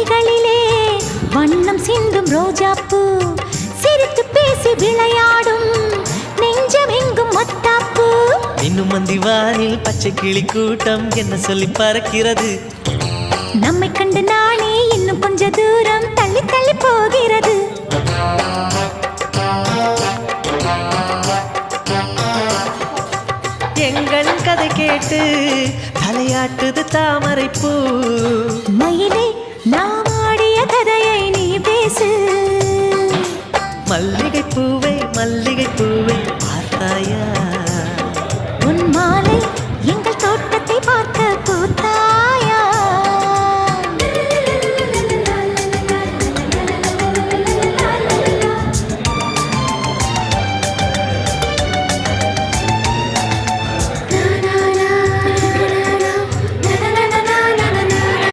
கைகளிலே வண்ணம் சிந்தும் ரோஜாப்பூ சிரித்து பேசி விளையாடும் நெஞ்சமெங்கும் மத்தாப்பூ இன்னும் மந்திவானில் பச்சை கிளி கூட்டம் என்ன சொல்லி பறக்கிறது நம்மை கண்டு நானே இன்னும் கொஞ்ச தூரம் தள்ளி தள்ளி போகிறது எங்களின் கதை கேட்டு தலையாட்டுது தாமரை பூ மயிலே நாம் ஆடிய கதையை நீ பேசு மல்லிகை பூவை பார்த்தாயா உன் மாலை